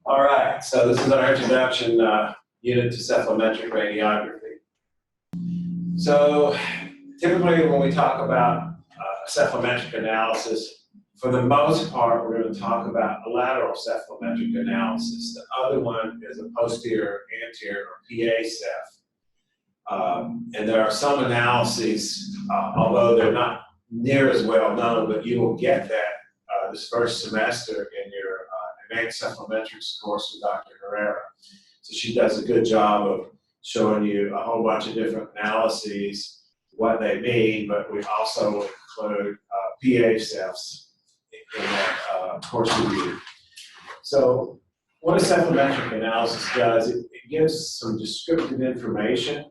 All right, so this is our introduction unit to cephalometric radiography. So typically when we talk about cephalometric analysis, for the most part, we're going to talk about a lateral cephalometric analysis. The other one is a posterior, anterior, or PA ceph. And there are some analyses, although they're not near as well known, but you will get that this first semester in your advanced cephalometrics course with Dr. Harrell. So she does a good job of showing you a whole bunch of different analyses, what they mean, but we also include PA cephs in that course review. So what a cephalometric analysis does, it gives some descriptive information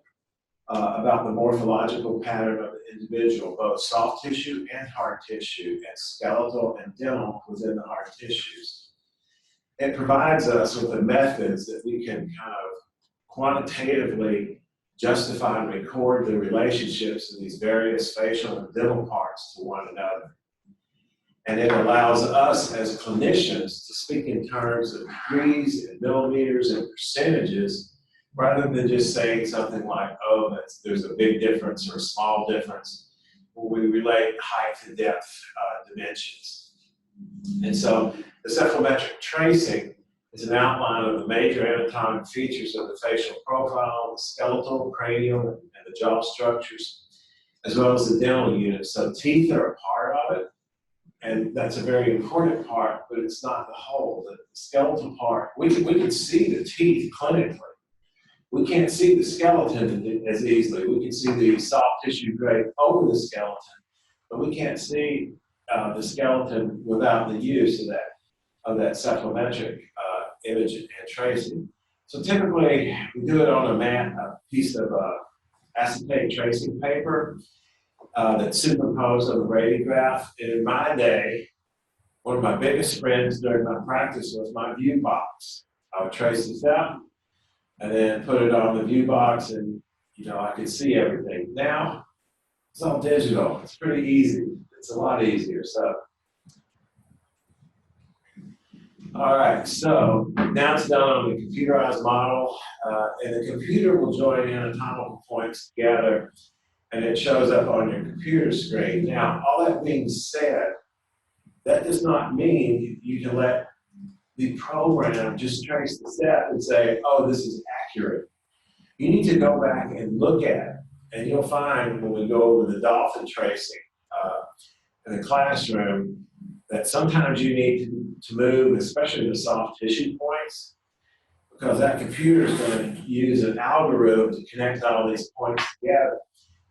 about the morphological pattern of the individual, both soft tissue and hard tissue, and skeletal and dental within the hard tissues. It provides us with the methods that we can kind of quantitatively justify and record the relationships of these various facial and dental parts to one another. And it allows us as clinicians to speak in terms of degrees and millimeters and percentages rather than just saying something like, oh, there's a big difference or a small difference, when we relate height to depth dimensions. And so the cephalometric tracing is an outline of the major anatomic features of the facial profile, the skeletal, cranial, and the jaw structures, as well as the dental unit. So teeth are a part of it, and that's a very important part, but it's not the whole. The skeletal part, we can see the teeth clinically. We can't see the skeleton as easily. We can see the soft tissue drape over the skeleton, but we can't see the skeleton without the use of that cephalometric image and tracing. So typically, we do it on a piece of acetate tracing paper that's superimposed on the radiograph. And in my day, one of my biggest friends during my practice was my view box. I would trace this out and then put it on the view box, and I could see everything. Now, it's all digital. It's pretty easy. It's a lot easier. So, all right. So now it's done on the computerized model, and the computer will join anatomical points together, and it shows up on your computer screen. Now, all that being said, that does not mean you can let the program just trace the step and say, oh, this is accurate. You need to go back and look at it, and you'll find when we go over the dolphin tracing in the classroom that sometimes you need to move, especially the soft tissue points, because that computer is going to use an algorithm to connect all these points together,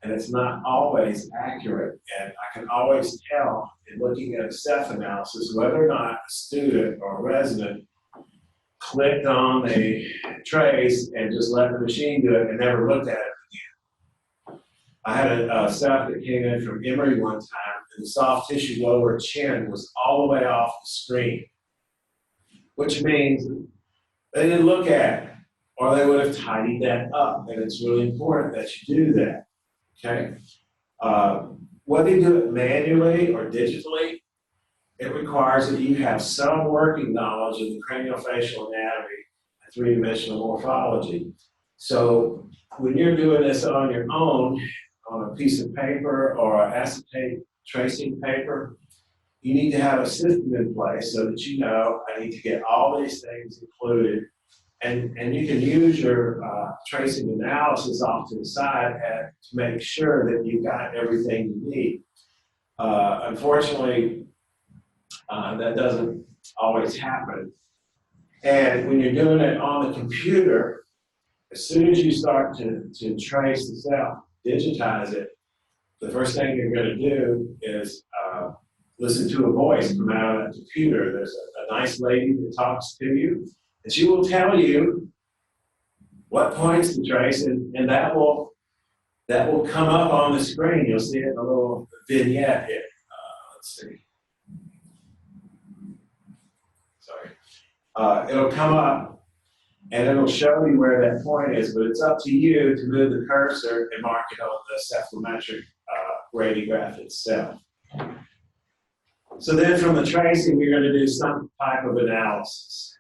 and it's not always accurate. And I can always tell in looking at a ceph analysis whether or not a student or a resident clicked on the trace and just let the machine do it and never looked at it again. I had a ceph that came in from Emory one time, and the soft tissue lower chin was all the way off the screen, which means they didn't look at it, or they would have tidied that up. And it's really important that you do that. Okay? Whether you do it manually or digitally, it requires that you have some working knowledge of the craniofacial anatomy and three-dimensional morphology. So when you're doing this on your own, on a piece of paper or acetate tracing paper, you need to have a system in place so that you know I need to get all these things included. And you can use your tracing analysis off to the side to make sure that you've got everything you need. Unfortunately, that doesn't always happen. And when you're doing it on the computer, as soon as you start to trace the cell, digitize it, the first thing you're going to do is listen to a voice come out of that computer. There's a nice lady that talks to you, and she will tell you what points to trace, and that will come up on the screen. You'll see it in a little vignette here. Let's see. Sorry. It'll come up, and it'll show you where that point is, but it's up to you to move the cursor and mark it on the cephalometric radiograph itself. So then from the tracing, we're going to do some type of analysis.